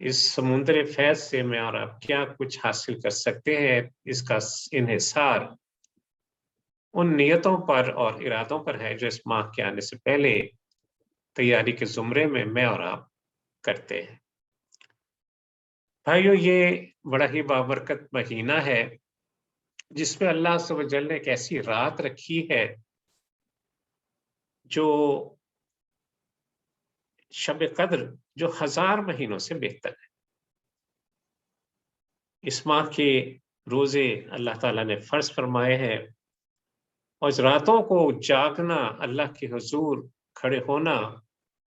اس سمندر فیض سے میں اور آپ کیا کچھ حاصل کر سکتے ہیں، اس کا انحصار ان نیتوں پر اور ارادوں پر ہے جو اس ماہ کے آنے سے پہلے تیاری کے زمرے میں اور آپ کرتے ہیں۔ بھائیو، یہ بڑا ہی بابرکت مہینہ ہے جس میں اللہ عز و جل نے ایک ایسی رات رکھی ہے جو شب قدر، جو 1000 مہینوں سے بہتر ہے۔ اس ماہ کے روزے اللہ تعالیٰ نے فرض فرمائے ہیں، اور اس راتوں کو جاگنا، اللہ کے حضور کھڑے ہونا،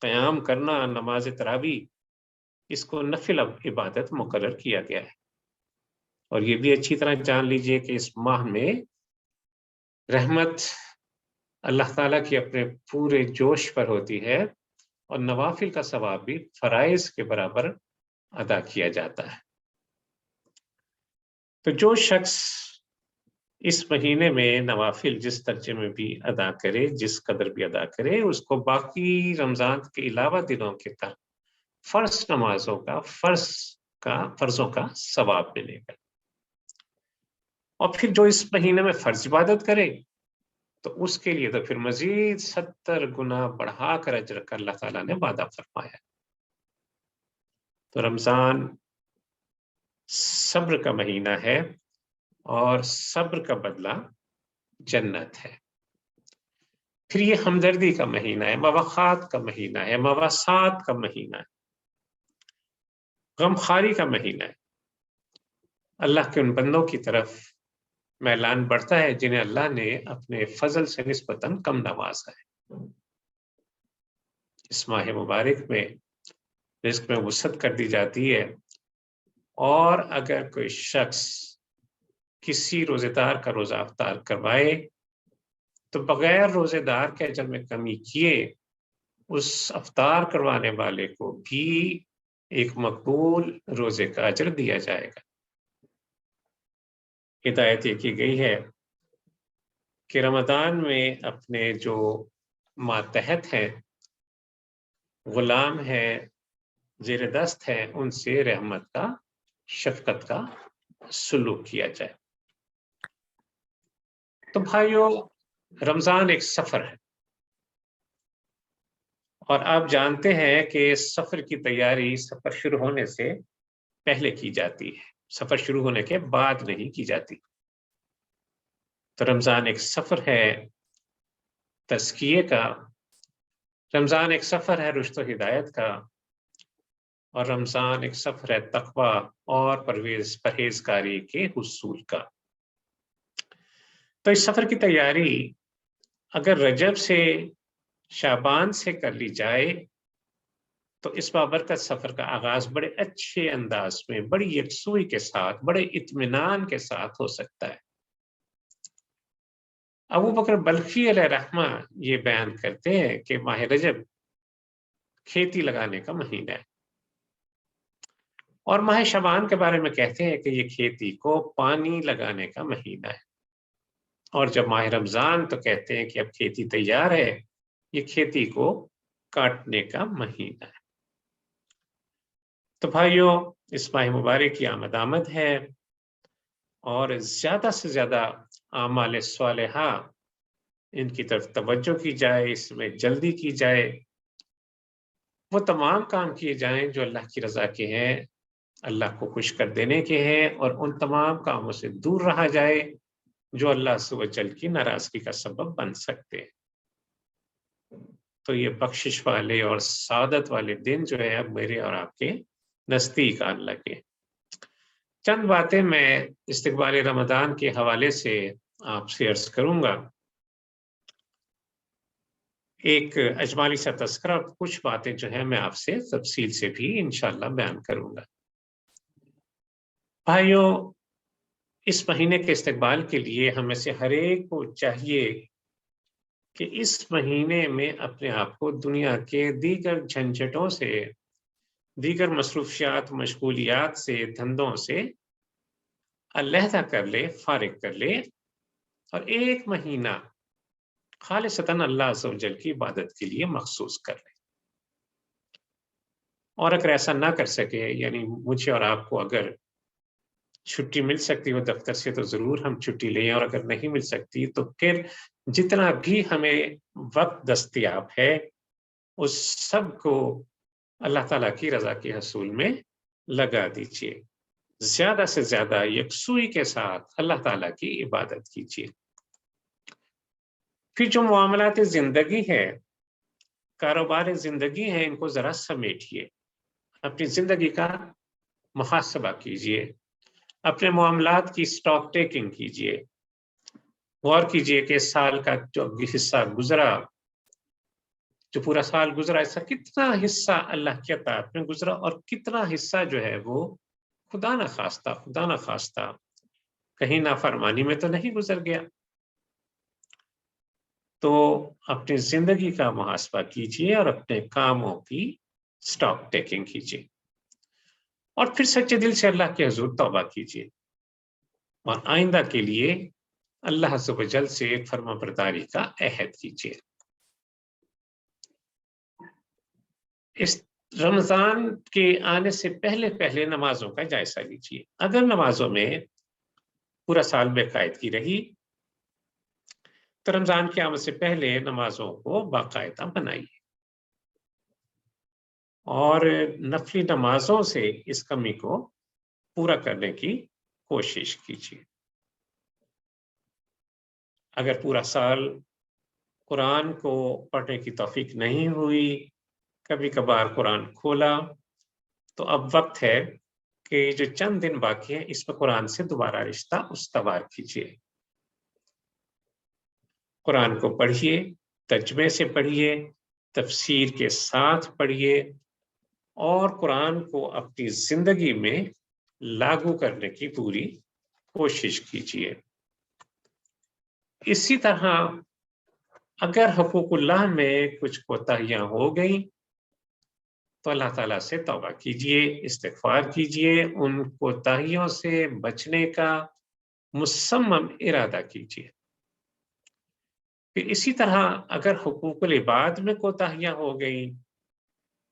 قیام کرنا، نماز تراویح، اس کو نفل عبادت مقرر کیا گیا ہے۔ اور یہ بھی اچھی طرح جان لیجئے کہ اس ماہ میں رحمت اللہ تعالیٰ کی اپنے پورے جوش پر ہوتی ہے، اور نوافل کا ثواب بھی فرائض کے برابر ادا کیا جاتا ہے۔ تو جو شخص اس مہینے میں نوافل جس درجے میں بھی ادا کرے، جس قدر بھی ادا کرے، اس کو باقی رمضان کے علاوہ دنوں کے تحت فرض نمازوں کا، فرضوں کا ثواب ملے گا۔ اور پھر جو اس مہینے میں فرض عبادت کرے تو اس کے لیے تو پھر مزید 70 گنا بڑھا کر اجر کا اللہ تعالیٰ نے وعدہ فرمایا۔ تو رمضان صبر کا مہینہ ہے، اور صبر کا بدلہ جنت ہے۔ پھر یہ ہمدردی کا مہینہ ہے، مواخات کا مہینہ ہے، مواسات کا مہینہ ہے، غمخواری کا مہینہ ہے۔ اللہ کے ان بندوں کی طرف میلان بڑھتا ہے جنہیں اللہ نے اپنے فضل سے نسبتاً کم نوازا ہے۔ اس ماہ مبارک میں رزق میں وسعت کر دی جاتی ہے، اور اگر کوئی شخص کسی روزے دار کا روزہ افطار کروائے تو بغیر روزے دار کے اجر میں کمی کیے اس افطار کروانے والے کو بھی ایک مقبول روزے کا اجر دیا جائے گا۔ ہدایت یہ کی گئی ہے کہ رمضان میں اپنے جو ماتحت ہیں، غلام ہیں، زیر دست ہیں، ان سے رحمت کا، شفقت کا سلوک کیا جائے۔ تو بھائیو، رمضان ایک سفر ہے، اور آپ جانتے ہیں کہ سفر کی تیاری سفر شروع ہونے سے پہلے کی جاتی ہے، سفر شروع ہونے کے بعد نہیں کی جاتی۔ تو رمضان ایک سفر ہے تزکیے کا، رمضان ایک سفر ہے رشد و ہدایت کا، اور رمضان ایک سفر ہے تقویٰ اور پرہیزگاری کے حصول کا۔ تو اس سفر کی تیاری اگر رجب سے، شعبان سے کر لی جائے تو اس بابرکت سفر کا آغاز بڑے اچھے انداز میں، بڑی یکسوئی کے ساتھ، بڑے اطمینان کے ساتھ ہو سکتا ہے۔ ابو بکر بلخی علیہ رحمہ یہ بیان کرتے ہیں کہ ماہ رجب کھیتی لگانے کا مہینہ ہے، اور ماہ شعبان کے بارے میں کہتے ہیں کہ یہ کھیتی کو پانی لگانے کا مہینہ ہے، اور جب ماہ رمضان تو کہتے ہیں کہ اب کھیتی تیار ہے، یہ کھیتی کو کاٹنے کا مہینہ ہے۔ تو بھائیوں، اس ماہ مبارک کی آمد ہے، اور زیادہ سے زیادہ اعمال صالحہ ان کی طرف توجہ کی جائے، اس میں جلدی کی جائے، وہ تمام کام کیے جائیں جو اللہ کی رضا کے ہیں، اللہ کو خوش کر دینے کے ہیں، اور ان تمام کاموں سے دور رہا جائے جو اللہ عز و جل کی ناراضگی کا سبب بن سکتے ہیں۔ تو یہ بخشش والے اور سعادت والے دن جو ہے اب میرے اور آپ کے نزدیک آنے لگے۔ چند باتیں میں استقبال رمضان کے حوالے سے آپ سے عرض کروں گا، ایک اجمالی سا تذکرہ، کچھ باتیں جو ہیں میں آپ سے تفصیل سے بھی انشاءاللہ بیان کروں گا۔ بھائیوں، اس مہینے کے استقبال کے لیے ہمیں سے ہر ایک کو چاہیے کہ اس مہینے میں اپنے آپ کو دنیا کے دیگر جھنجھٹوں سے، دیگر مصروفیات، مشغولیات سے، دھندوں سے علیحدہ کر لے، فارغ کر لے، اور ایک مہینہ خالصتاً اللہ عز و جل کی عبادت کے لیے مخصوص کر لے۔ اور اگر ایسا نہ کر سکے، یعنی مجھے اور آپ کو اگر چھٹی مل سکتی ہو دفتر سے تو ضرور ہم چھٹی لیں، اور اگر نہیں مل سکتی تو پھر جتنا بھی ہمیں وقت دستیاب ہے اس سب کو اللہ تعالیٰ کی رضا کے حصول میں لگا دیجیے، زیادہ سے زیادہ یکسوئی کے ساتھ اللہ تعالیٰ کی عبادت کیجیے۔ پھر جو معاملات زندگی ہے، کاروبار زندگی ہے، ان کو ذرا سمیٹیے، اپنی زندگی کا محاسبہ کیجیے، اپنے معاملات کی سٹاک ٹیکنگ کیجیے، غور کیجیے کہ سال کا جو حصہ گزرا، جو پورا سال گزرا، اس کا کتنا حصہ اللہ کی اطاعت میں گزرا اور کتنا حصہ جو ہے وہ خدا نہ خواستہ کہیں نافرمانی میں تو نہیں گزر گیا۔ تو اپنی زندگی کا محاسبہ کیجیے اور اپنے کاموں کی سٹاک ٹیکنگ کیجیے، اور پھر سچے دل سے اللہ کے حضور توبہ کیجیے، اور آئندہ کے لیے اللہ عز و جل سے فرما برداری کا عہد کیجیے۔ اس رمضان کے آنے سے پہلے نمازوں کا جائزہ لیجیے۔ اگر نمازوں میں پورا سال بے قاعدگی رہی تو رمضان کے آمد سے پہلے نمازوں کو باقاعدہ بنائیے، اور نفلی نمازوں سے اس کمی کو پورا کرنے کی کوشش کیجیے۔ اگر پورا سال قرآن کو پڑھنے کی توفیق نہیں ہوئی، کبھی کبھار قرآن کھولا، تو اب وقت ہے کہ جو چند دن باقی ہیں اس میں قرآن سے دوبارہ رشتہ استوار کیجیے۔ قرآن کو پڑھیے، ترجمے سے پڑھیے، تفسیر کے ساتھ پڑھیے، اور قرآن کو اپنی زندگی میں لاگو کرنے کی پوری کوشش کیجیے۔ اسی طرح اگر حقوق اللہ میں کچھ کوتاہیاں ہو گئیں تو اللہ تعالیٰ سے توبہ کیجیے، استغفار کیجیے، ان کوتاہیوں سے بچنے کا مصمم ارادہ کیجیے۔ پھر اسی طرح اگر حقوق العباد میں کوتاہیاں ہو گئیں،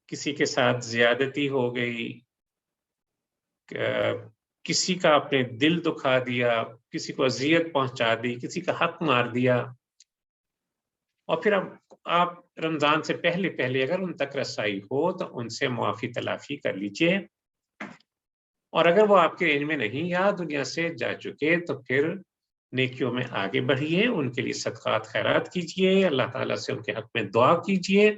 کسی کے ساتھ زیادتی ہو گئی، کسی کا اپنے دل دکھا دیا، کسی کو اذیت پہنچا دی، کسی کا حق مار دیا، اور پھر اب آپ رمضان سے پہلے اگر ان تک رسائی ہو تو ان سے معافی تلافی کر لیجئے، اور اگر وہ آپ کے علم میں نہیں یا دنیا سے جا چکے تو پھر نیکیوں میں آگے بڑھیے، ان کے لیے صدقات خیرات کیجئے، اللہ تعالیٰ سے ان کے حق میں دعا کیجئے،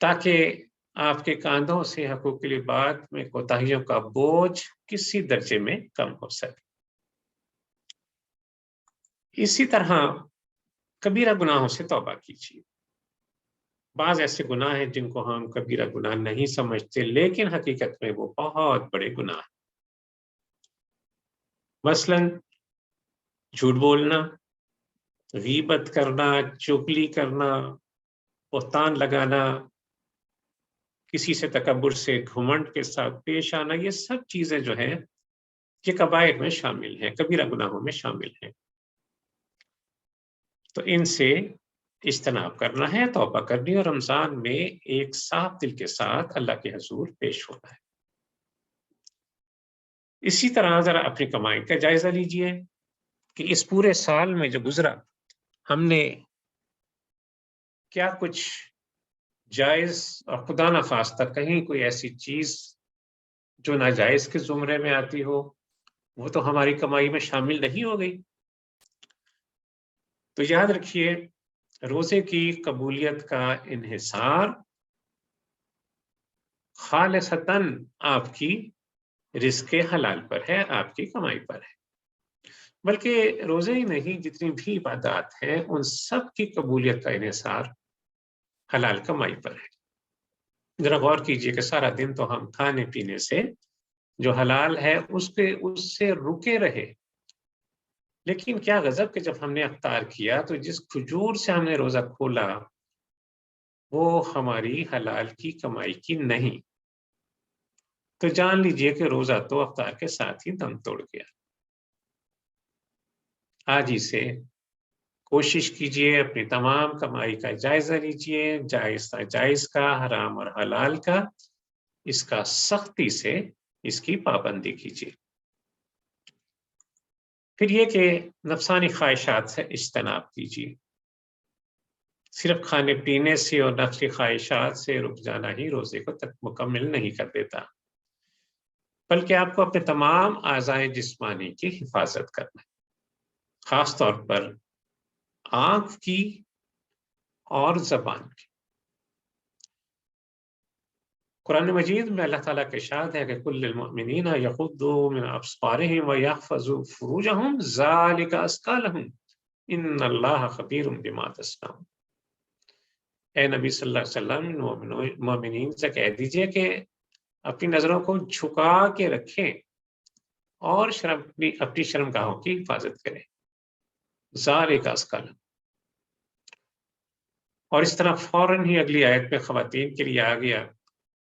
تاکہ آپ کے کاندھوں سے حقوق العباد میں کوتاہیوں کا بوجھ کسی درجے میں کم ہو سکے۔ اسی طرح کبیرہ گناہوں سے توبہ کیجیے۔ بعض ایسے گناہ ہیں جن کو ہم کبیرہ گناہ نہیں سمجھتے، لیکن حقیقت میں وہ بہت بڑے گناہ ہیں۔ مثلا جھوٹ بولنا، غیبت کرنا، چغلی کرنا، بہتان لگانا، کسی سے تکبر سے گھمنڈ کے ساتھ پیش آنا، یہ سب چیزیں جو ہیں یہ کبائر میں شامل ہیں، کبیرہ گناہوں میں شامل ہیں۔ تو ان سے اجتناب کرنا ہے، توبہ کرنی، اور رمضان میں ایک صاف دل کے ساتھ اللہ کے حضور پیش ہونا ہے۔ اسی طرح ذرا اپنی کمائی کا جائزہ لیجئے کہ اس پورے سال میں جو گزرا ہم نے کیا کچھ جائز اور خدا نخواستہ کہیں کوئی ایسی چیز جو ناجائز کے زمرے میں آتی ہو وہ تو ہماری کمائی میں شامل نہیں ہو گئی۔ تو یاد رکھیے، روزے کی قبولیت کا انحصار خالصتاً آپ کی رزق حلال پر ہے، آپ کی کمائی پر ہے۔ بلکہ روزے ہی نہیں، جتنی بھی عبادات ہیں ان سب کی قبولیت کا انحصار حلال کمائی پر ہے۔ ذرا غور کیجئے کہ سارا دن تو ہم کھانے پینے سے جو حلال ہے اس سے رکے رہے، لیکن کیا غضب کہ جب ہم نے افطار کیا تو جس کھجور سے ہم نے روزہ کھولا وہ ہماری حلال کی کمائی کی نہیں، تو جان لیجئے کہ روزہ تو افطار کے ساتھ ہی دم توڑ گیا۔ آج ہی سے کوشش کیجئے اپنی تمام کمائی کا جائزہ لیجئے، جائز کا، حرام اور حلال کا، اس کا سختی سے اس کی پابندی کیجئے۔ پھر یہ کہ نفسانی خواہشات سے اجتناب کیجئے۔ صرف کھانے پینے سے اور نفسی خواہشات سے رک جانا ہی روزے کو تک مکمل نہیں کر دیتا، بلکہ آپ کو اپنے تمام اعضائے جسمانی کی حفاظت کرنا ہے، خاص طور پر آنکھ کی اور زبان کی۔ قرآن مجید میں اللہ تعالیٰ کا ارشاد ہے کہ کل المؤمنین یغضوا من ابصارهم ویحفظوا فروجهم ذلک ازکی لہم ان اللہ خبیر بما تصنعون۔ اے نبی صلی اللہ علیہ وسلم مومنین سے کہہ دیجئے کہ اپنی نظروں کو جھکا کے رکھیں اور اپنی شرمگاہوں کی حفاظت کریں، ذالک ازکی لہم۔ اور اس طرح فوراً ہی اگلی آیت میں خواتین کے لیے آ گیا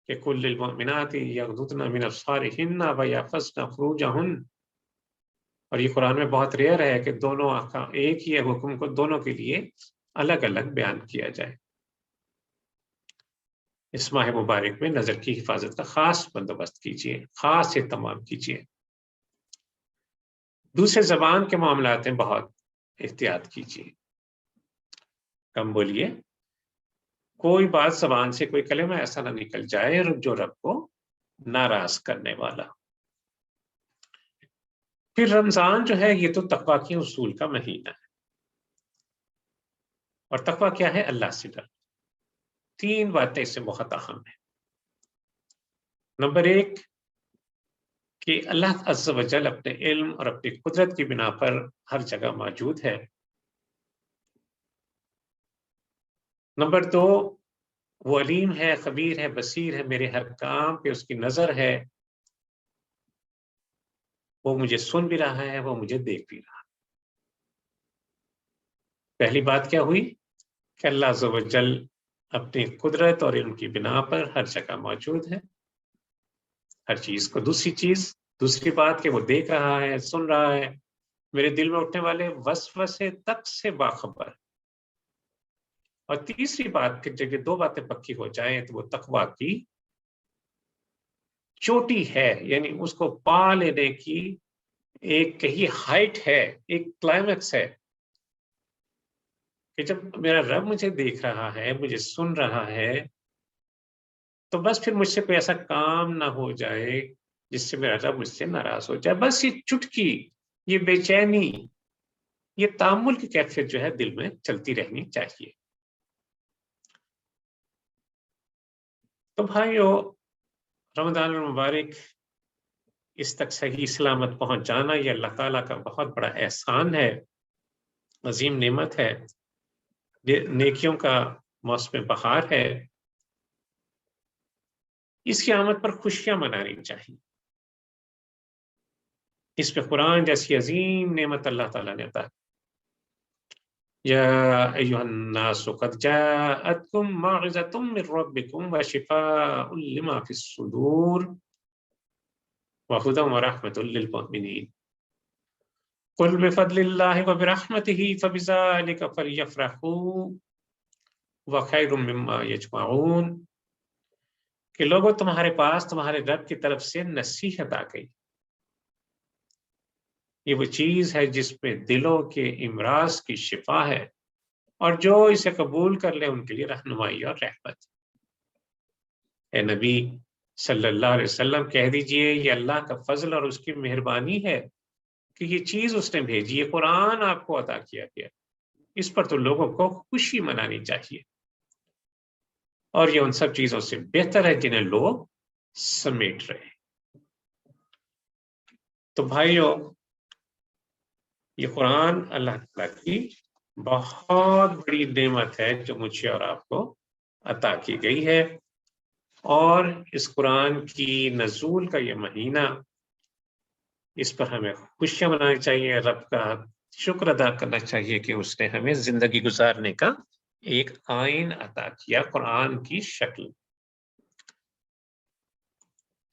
کہ کل المؤمنات یغضضن من ابصارہن ویحفظن فروجہن۔ اور یہ قرآن میں بہت ریئر ہے کہ دونوں ایک ہی حکم کو دونوں کے لیے الگ الگ بیان کیا جائے۔ اس ماہ مبارک میں نظر کی حفاظت کا خاص بندوبست کیجیے، خاص اہتمام کیجیے۔ دوسرے زبان کے معاملات میں بہت احتیاط کیجیے، کم بولیے، کوئی بات زبان سے کوئی کلمہ ایسا نہ نکل جائے جو رب کو ناراض کرنے والا۔ پھر رمضان جو ہے یہ تو تقویٰ کے اصول کا مہینہ ہے، اور تقویٰ کیا ہے؟ اللہ سے ڈر۔ تین باتیں اس سے بہت اہم ہیں۔ نمبر ایک کہ اللہ عز و جل اپنے علم اور اپنی قدرت کی بنا پر ہر جگہ موجود ہے۔ نمبر دو، وہ علیم ہے، خبیر ہے، بصیر ہے، میرے ہر کام پہ اس کی نظر ہے، وہ مجھے سن بھی رہا ہے، وہ مجھے دیکھ بھی رہا ہے۔ پہلی بات کیا ہوئی کہ اللہ عز و جل اپنی قدرت اور علم کی بنا پر ہر جگہ موجود ہے، ہر چیز کو۔ دوسری بات کہ وہ دیکھ رہا ہے، سن رہا ہے، میرے دل میں اٹھنے والے وسوسے تک سے باخبر۔ اور تیسری بات کہ جب یہ دو باتیں پکی ہو جائیں تو وہ تقویٰ کی چوٹی ہے، یعنی اس کو پا لینے کی ایک کہی ہائٹ ہے، ایک کلائمیکس ہے کہ جب میرا رب مجھے دیکھ رہا ہے، مجھے سن رہا ہے، تو بس پھر مجھ سے کوئی ایسا کام نہ ہو جائے جس سے میرا رب مجھ سے ناراض ہو جائے۔ بس یہ چٹکی، یہ بے چینی، یہ تامل کی کیفیت جو ہے دل میں چلتی رہنی چاہیے۔ تو بھائیو، رمضان المبارک اس تک صحیح سلامت پہنچ جانا یہ اللہ تعالیٰ کا بہت بڑا احسان ہے، عظیم نعمت ہے، نیکیوں کا موسم بہار ہے۔ اس کی آمد پر خوشیاں منانی چاہیے۔ اس پہ قرآن جیسی عظیم نعمت اللہ تعالیٰ نے عطا کی۔ یا ایھا الناس قد جاءتکم موعظۃ من ربکم وشفاء لما فی الصدور وہدی ورحمۃ للمؤمنین قل بفضل اللہ وبرحمتہ فبذلک فلیفرحوا وخیر مما یجمعون۔ کہ لوگوں تمہارے پاس تمہارے رب کی طرف سے نصیحت آ گئی، یہ وہ چیز ہے جس میں دلوں کے امراض کی شفا ہے، اور جو اسے قبول کر لے ان کے لیے رہنمائی اور رحمت۔ اے نبی صلی اللہ علیہ وسلم کہہ دیجئے یہ اللہ کا فضل اور اس کی مہربانی ہے کہ یہ چیز اس نے بھیجی، یہ قرآن آپ کو عطا کیا گیا، اس پر تو لوگوں کو خوشی منانی چاہیے، اور یہ ان سب چیزوں سے بہتر ہے جنہیں لوگ سمیٹ رہے ہیں۔ تو بھائیو، یہ قرآن اللہ تعالیٰ کی بہت بڑی نعمت ہے جو مجھے اور آپ کو عطا کی گئی ہے، اور اس قرآن کی نزول کا یہ مہینہ، اس پر ہمیں خوشیاں منانی چاہیے، رب کا شکر ادا کرنا چاہیے کہ اس نے ہمیں زندگی گزارنے کا ایک آئین عطا کیا قرآن کی شکل۔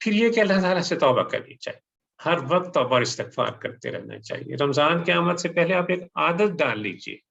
پھر یہ کہ اللہ تعالیٰ سے توبہ کرنی چاہیے، ہر وقت توبہ اور استغفار کرتے رہنا چاہیے۔ رمضان کی آمد سے پہلے آپ ایک عادت ڈال لیجئے،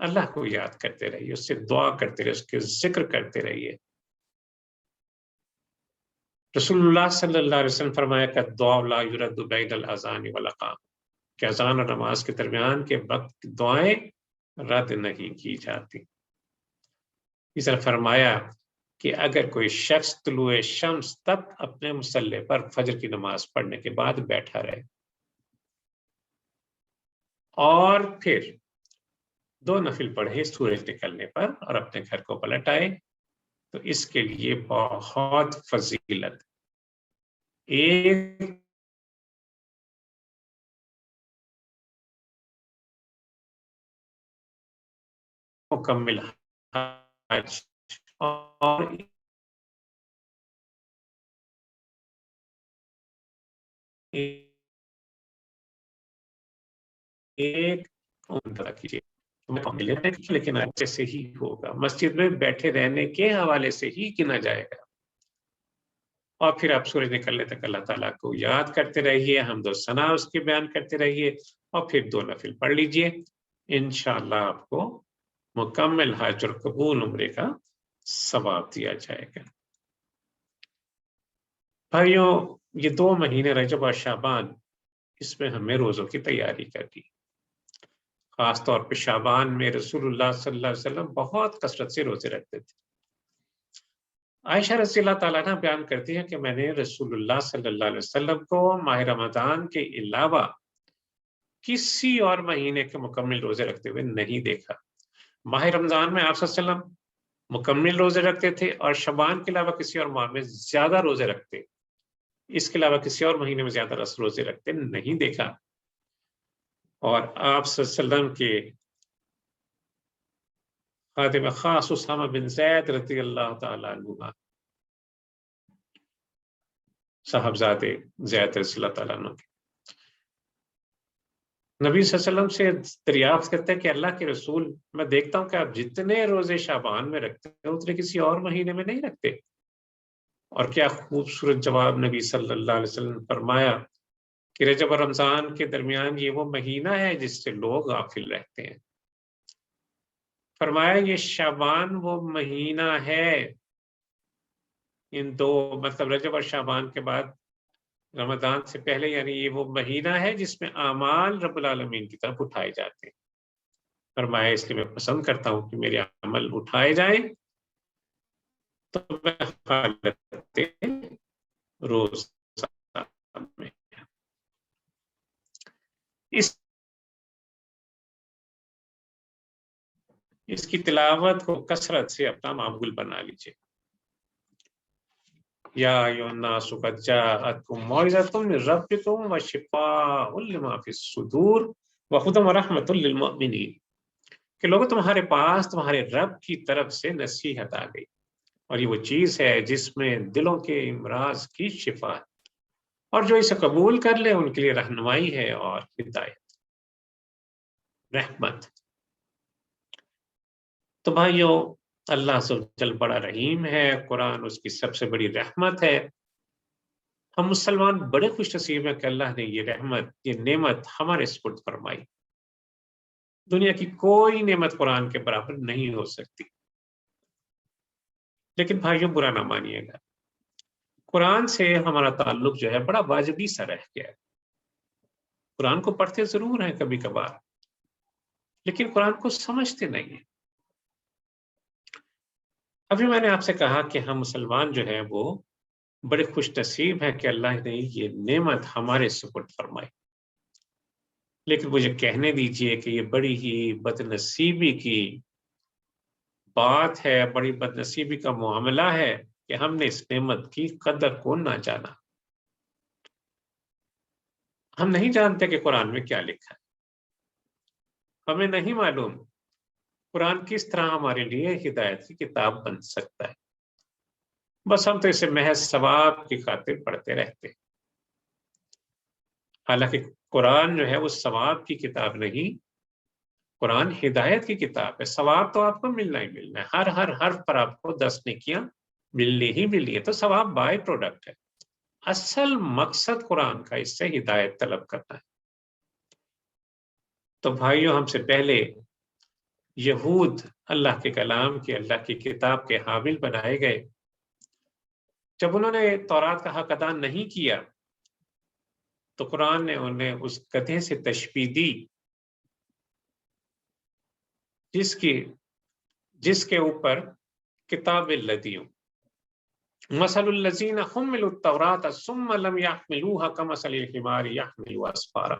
اللہ کو یاد کرتے رہیے، اس سے دعا کرتے رہیے، اس کے ذکر کرتے رہیے۔ رسول اللہ صلی اللہ علیہ وسلم فرمایا کہ دعا لا یرد بین الاذان والاقام، کہ اذان اور نماز کے درمیان کے وقت دعائیں رد نہیں کی جاتی۔ اس طرح فرمایا کہ اگر کوئی شخص طلوع شمس تک اپنے مصلی پر فجر کی نماز پڑھنے کے بعد بیٹھا رہے اور پھر 2 نفل پڑھے سورج نکلنے پر اور اپنے گھر کو پلٹ آئے تو اس کے لیے بہت فضیلت۔ ایک مکمل حج اور ایک عمدہ کیجیے، لیکن اچھے سے ہی ہوگا، مسجد میں بیٹھے رہنے کے حوالے سے ہی گنا جائے گا۔ اور پھر آپ سورج نکلنے تک اللہ تعالیٰ کو یاد کرتے رہیے، حمد و ثنا اس کے بیان کرتے رہیے اور پھر 2 نفل پڑھ لیجئے، انشاءاللہ آپ کو مکمل حج اور قبول عمرے کا ثواب دیا جائے گا۔ بھائیوں، یہ 2 مہینے رجب اور شعبان، اس میں ہمیں روزوں کی تیاری کرنی، خاص طور پہ شعبان میں رسول اللہ صلی اللہ علیہ وسلم بہت کثرت سے روزے رکھتے تھے۔ عائشہ رضی اللہ تعالیٰ عنہ بیان کرتی ہے کہ میں نے رسول اللہ صلی اللہ علیہ وسلم کو ماہ رمضان کے علاوہ کسی اور مہینے کے مکمل روزے رکھتے ہوئے نہیں دیکھا۔ ماہ رمضان میں آپ صلی اللہ علیہ وسلم مکمل روزے رکھتے تھے اور شعبان کے علاوہ کسی اور ماہ میں زیادہ روزے رکھتے، اس کے علاوہ کسی اور مہینے میں زیادہ روزے رکھتے نہیں دیکھا۔ اور آپ صلی اللہ علیہ وسلم کے خادم خاص اسامہ بن زید رضی اللہ تعالیٰ عنہ، صاحبزادے زید رضی اللہ تعالیٰ عنہ، نبی صلی اللہ علیہ وسلم سے دریافت کرتے ہیں کہ اللہ کے رسول، میں دیکھتا ہوں کہ آپ جتنے روزے شعبان میں رکھتے ہیں اتنے کسی اور مہینے میں نہیں رکھتے۔ اور کیا خوبصورت جواب نبی صلی اللہ علیہ وسلم نے فرمایا کہ رجب اور رمضان کے درمیان یہ وہ مہینہ ہے جس سے لوگ غافل رہتے ہیں۔ فرمایا یہ شعبان وہ مہینہ ہے، ان 2 مطلب رجب اور شعبان کے بعد رمضان سے پہلے، یعنی یہ وہ مہینہ ہے جس میں اعمال رب العالمین کی طرف اٹھائے جاتے ہیں۔ فرمایا اس لیے میں پسند کرتا ہوں کہ میرے عمل اٹھائے جائیں تو میں حالت روزہ میں اس کی تلاوت کو کثرت سے اپنا معمول بنا لیجیے۔ یا ایھا الناس قد جاءتکم موعظۃ من ربکم وشفاء لما فی الصدور وہدی ورحمۃ للمؤمنین، کہ لوگوں تمہارے پاس تمہارے رب کی طرف سے نصیحت آ گئی اور یہ وہ چیز ہے جس میں دلوں کے امراض کی شفا ہے، اور جو اسے قبول کر لے ان کے لیے رہنمائی ہے اور ہدایت، رحمت۔ تو بھائیوں، اللہ عز و جل بڑا رحیم ہے، قرآن اس کی سب سے بڑی رحمت ہے۔ ہم مسلمان بڑے خوش نصیب ہیں کہ اللہ نے یہ رحمت، یہ نعمت ہمارے سپرد فرمائی۔ دنیا کی کوئی نعمت قرآن کے برابر نہیں ہو سکتی۔ لیکن بھائیوں، برا نہ مانیے گا، قرآن سے ہمارا تعلق جو ہے بڑا واجبی سا رہ گیا ہے۔ قرآن کو پڑھتے ضرور ہیں کبھی کبھار، لیکن قرآن کو سمجھتے نہیں ہیں۔ ابھی میں نے آپ سے کہا کہ ہم مسلمان جو ہیں وہ بڑے خوش نصیب ہیں کہ اللہ نے یہ نعمت ہمارے سپرد فرمائی، لیکن مجھے کہنے دیجئے کہ یہ بڑی ہی بد نصیبی کی بات ہے، بڑی بد نصیبی کا معاملہ ہے کہ ہم نے اس نعمت کی قدر کو نہ جانا۔ ہم نہیں جانتے کہ قرآن میں کیا لکھا ہے، ہمیں نہیں معلوم قرآن کس طرح ہمارے لیے ہدایت کی کتاب بن سکتا ہے، بس ہم تو اسے محض ثواب کی خاطر پڑھتے رہتے ہیں۔ حالانکہ قرآن جو ہے وہ ثواب کی کتاب نہیں، قرآن ہدایت کی کتاب ہے۔ ثواب تو آپ کو ملنا ہی ملنا ہے، ہر حرف پر آپ کو 10 نیکیاں ملنی ہی ملنی ہے، تو ثواب بائی پروڈکٹ ہے۔ اصل مقصد قرآن کا اس سے ہدایت طلب کرنا ہے۔ تو بھائیوں، ہم سے پہلے یہود اللہ کے کلام کے، اللہ کی کتاب کے حامل بنائے گئے، جب انہوں نے تورات کا حق ادا نہیں کیا تو قرآن نے انہیں اس گدھے سے تشبیہ دی جس کے اوپر کتاب لدیوں، مثل الذین حملوا التوراۃ ثم لم يحملوها كمثل الحمار يحمل اسفارا،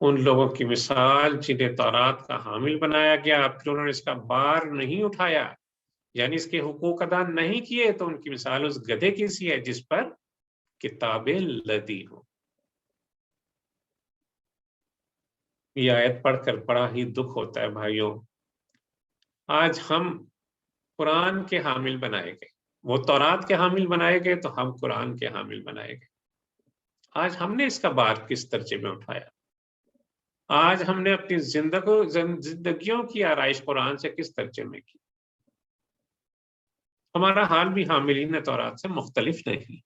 ان لوگوں کی مثال جنہیں تورات کا حامل بنایا گیا پھر انہوں نے اس کا بار نہیں اٹھایا، یعنی اس کے حقوق ادا نہیں کیے، تو ان کی مثال اس گدھے کی سی ہے جس پر کتاب لدی ہو۔ یہ آیت پڑھ کر بڑا ہی دکھ ہوتا ہے بھائیوں۔ آج ہم قرآن کے حامل بنائے گئے، وہ تورات کے حامل بنائے گئے تو ہم قرآن کے حامل بنائے گئے۔ آج ہم نے اس کا بار کس درجے میں اٹھایا؟ آج ہم نے اپنی زندگیوں کی آرائش قرآن سے کس درجے میں کی؟ ہمارا حال بھی حاملین تورات سے مختلف نہیں۔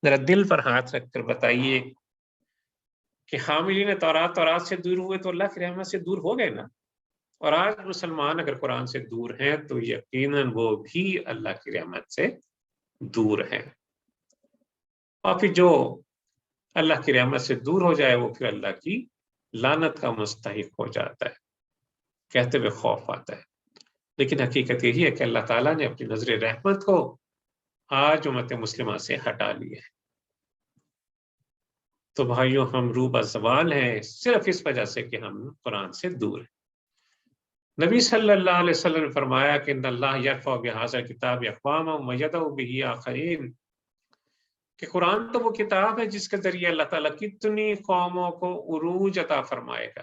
ذرا دل پر ہاتھ رکھ کر بتائیے کہ حاملین تورات سے دور ہوئے تو اللہ کی رحمت سے دور ہو گئے نا؟ اور آج مسلمان اگر قرآن سے دور ہیں تو یقیناً وہ بھی اللہ کی رحمت سے دور ہیں، اور پھر جو اللہ کی رحمت سے دور ہو جائے وہ پھر اللہ کی لعنت کا مستحق ہو جاتا ہے، کہتے ہوئے خوف آتا ہے۔ لیکن حقیقت یہی ہے کہ اللہ تعالیٰ نے اپنی نظر رحمت کو آج امت مسلمہ سے ہٹا لیا ہے۔ تو بھائیوں، ہم روبہ زوال ہیں صرف اس وجہ سے کہ ہم قرآن سے دور ہیں۔ نبی صلی اللہ علیہ وسلم نے فرمایا کہ ان اللہ یرفع بہذا الکتاب اقواما ویضع بہ آخرین، کہ قرآن تو وہ کتاب ہے جس کے ذریعے اللہ تعالیٰ کتنی قوموں کو عروج عطا فرمائے گا،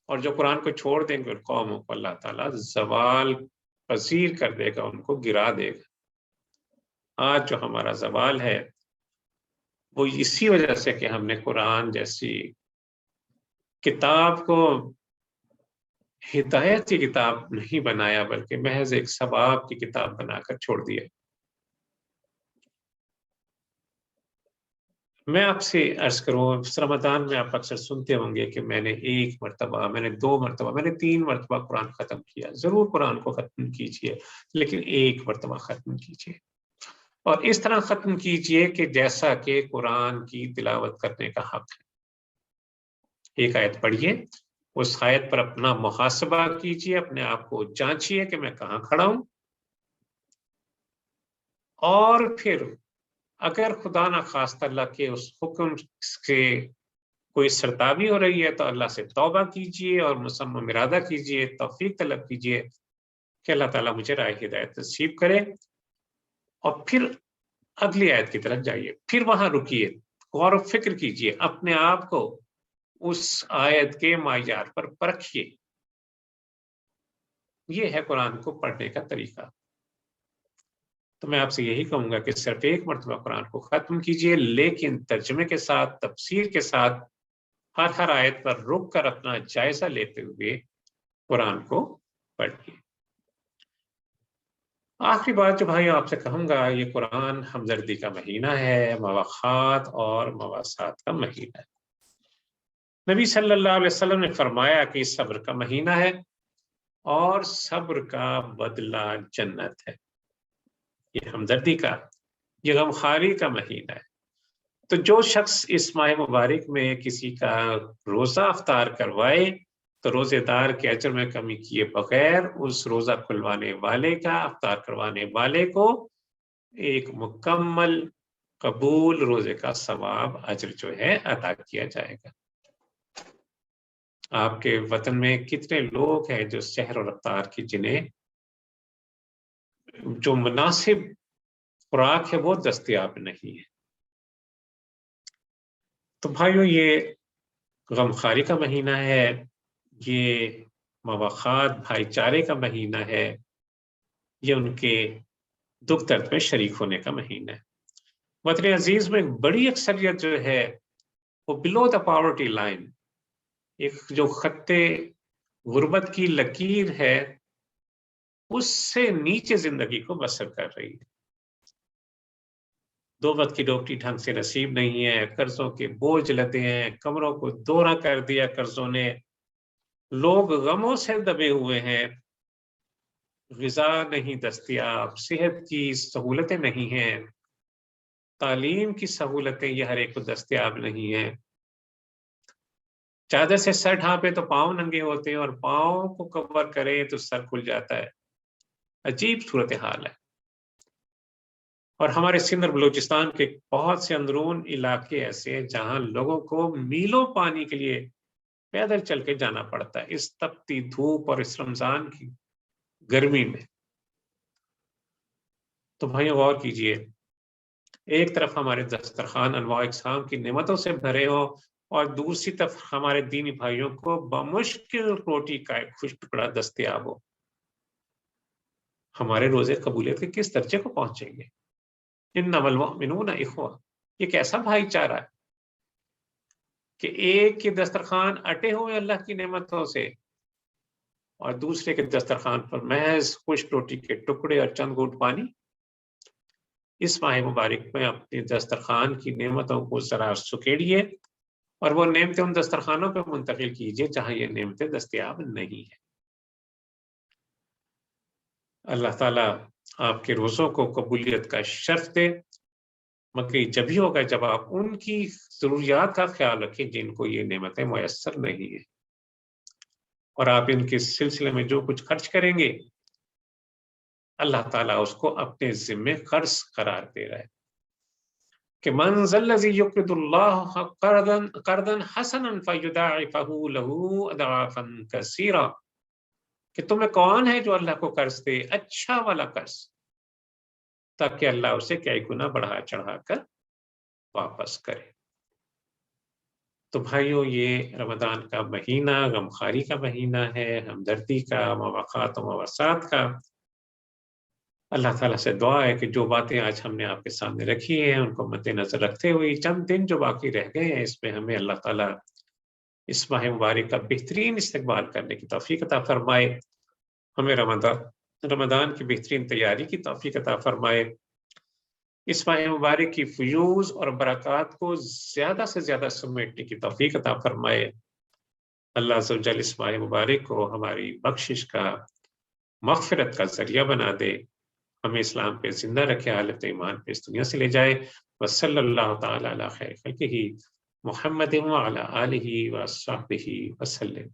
اور جو قرآن کو چھوڑ دیں گے ان قوموں کو اللہ تعالیٰ زوال پذیر کر دے گا، ان کو گرا دے گا۔ آج جو ہمارا زوال ہے وہ اسی وجہ سے کہ ہم نے قرآن جیسی کتاب کو ہدایت کی کتاب نہیں بنایا بلکہ محض ایک ثواب کی کتاب بنا کر چھوڑ دیا۔ میں آپ سے عرض کروں، اس رمضان میں آپ اکثر سنتے ہوں گے کہ میں نے 1 مرتبہ، میں نے 2 مرتبہ، میں نے 3 مرتبہ قرآن ختم کیا۔ ضرور قرآن کو ختم کیجئے، لیکن 1 مرتبہ ختم کیجئے، اور اس طرح ختم کیجئے کہ جیسا کہ قرآن کی تلاوت کرنے کا حق ہے۔ ایک آیت پڑھیے، اس آیت پر اپنا محاسبہ کیجئے، اپنے آپ کو جانچیے کہ میں کہاں کھڑا ہوں، اور پھر اگر خدا نخواستہ اللہ کے اس حکم سے کوئی سرتابی ہو رہی ہے تو اللہ سے توبہ کیجئے اور مصمم ارادہ کیجئے، توفیق طلب کیجئے کہ اللہ تعالیٰ مجھے راہ ہدایت نصیب کرے، اور پھر اگلی آیت کی طرف جائیے، پھر وہاں رکیے، غور و فکر کیجئے، اپنے آپ کو اس آیت کے معیار پر پرکھیے۔ یہ ہے قرآن کو پڑھنے کا طریقہ۔ تو میں آپ سے یہی کہوں گا کہ صرف 1 مرتبہ قرآن کو ختم کیجئے، لیکن ترجمے کے ساتھ، تفسیر کے ساتھ، ہر آیت پر رک کر اپنا جائزہ لیتے ہوئے قرآن کو پڑھیے۔ آخری بات جو بھائی آپ سے کہوں گا، یہ قرآن ہمدردی کا مہینہ ہے، مواخات اور مواسات کا مہینہ ہے۔ نبی صلی اللہ علیہ وسلم نے فرمایا کہ صبر کا مہینہ ہے اور صبر کا بدلہ جنت ہے۔ یہ ہمدردی کا، یہ غمخواری کا مہینہ ہے۔ تو جو شخص اس ماہ مبارک میں کسی کا روزہ افطار کروائے تو روزے دار کے اجر میں کمی کیے بغیر اس روزہ کھلوانے والے کا، افطار کروانے والے کو ایک مکمل قبول روزے کا ثواب، اجر جو ہے عطا کیا جائے گا۔ آپ کے وطن میں کتنے لوگ ہیں جو سحر اور افطار کی جنہیں جو مناسب خوراک ہے وہ دستیاب نہیں ہے؟ تو بھائیو، یہ غمخواری کا مہینہ ہے، یہ مواخات بھائی چارے کا مہینہ ہے، یہ ان کے دکھ درد میں شریک ہونے کا مہینہ ہے۔ وطن عزیز میں ایک بڑی اکثریت جو ہے وہ بلو دا پاورٹی لائن، ایک جو خط غربت کی لکیر ہے اس سے نیچے زندگی کو بسر کر رہی ہے۔ 2 وقت کی روٹی ڈھنگ سے نصیب نہیں ہے، قرضوں کے بوجھ لدے ہیں، کمروں کو دوہرا کر دیا قرضوں نے، لوگ غموں سے دبے ہوئے ہیں، غذا نہیں دستیاب، صحت کی سہولتیں نہیں ہیں، تعلیم کی سہولتیں یہ ہر ایک کو دستیاب نہیں ہیں۔ چادر سے سر ڈھانپے تو پاؤں ننگے ہوتے ہیں، اور پاؤں کو کور کرے تو سر کھل جاتا ہے۔ عجیب صورتحال ہے۔ اور ہمارے سندھ اور بلوچستان کے بہت سے اندرون علاقے ایسے ہیں جہاں لوگوں کو میلوں پانی کے لیے پیدل چل کے جانا پڑتا ہے اس تپتی دھوپ اور اس رمضان کی گرمی میں۔ تو بھائیوں غور کیجئے، ایک طرف ہمارے دسترخوان انواع اقسام کی نعمتوں سے بھرے ہوں، اور دوسری طرف ہمارے دینی بھائیوں کو بمشکل روٹی کا ایک خوش ٹکڑا دستیاب ہو۔ ہمارے روزے قبولیت کے کس درجے کو پہنچیں گے؟ انما المؤمنون اخوہ، یہ کیسا بھائی چارہ ہے کہ ایک کے دسترخوان اٹے ہوئے اللہ کی نعمتوں سے، اور دوسرے کے دسترخوان پر محض خشک روٹی کے ٹکڑے اور چند گھونٹ پانی۔ اس ماہ مبارک میں اپنے دسترخوان کی نعمتوں کو ذرا سکیڑیے، اور وہ نعمتیں ان دسترخوانوں پہ منتقل کیجیے جہاں یہ نعمتیں دستیاب نہیں ہیں۔ اللہ تعالیٰ آپ کے روزوں کو قبولیت کا شرف دے، مگر یہ جب ہی ہوگا جب آپ ان کی ضروریات کا خیال رکھیں جن کو یہ نعمتیں میسر نہیں ہیں، اور آپ ان کے سلسلے میں جو کچھ خرچ کریں گے اللہ تعالیٰ اس کو اپنے ذمے قرض قرار دے رہا ہے کہ من ذا الذی یقرض اللہ قرضا حسنا فیضاعفہ لہ اضعافا کثیرا، کہ تمہیں کون ہے جو اللہ کو قرض دے اچھا والا قرض، تاکہ اللہ اسے کئی گنا بڑھا چڑھا کر واپس کرے۔ تو بھائیوں، یہ رمضان کا مہینہ غمخواری کا مہینہ ہے، ہمدردی کا، مواقعات و مواسات کا۔ اللہ تعالیٰ سے دعا ہے کہ جو باتیں آج ہم نے آپ کے سامنے رکھی ہیں ان کو مد نظر رکھتے ہوئے چند دن جو باقی رہ گئے ہیں اس میں ہمیں اللہ تعالیٰ اس ماہ مبارک کا بہترین استقبال کرنے کی توفیق عطا فرمائے، ہمیں رمضان کی بہترین تیاری کی توفیق عطا فرمائے، اس ماہ مبارک کی فیوز اور برکات کو زیادہ سے زیادہ سمیٹنے کی توفیق عطا فرمائے۔ اللہ عز و جل اس ماہ مبارک کو ہماری بخشش کا، مغفرت کا ذریعہ بنا دے، ہمیں اسلام پہ زندہ رکھے، حالت ایمان پہ اس دنیا سے لے جائے۔ وصلی اللہ تعالی علی خیر خلقہ محمد وعلی آلہ وصحبہ وسلم۔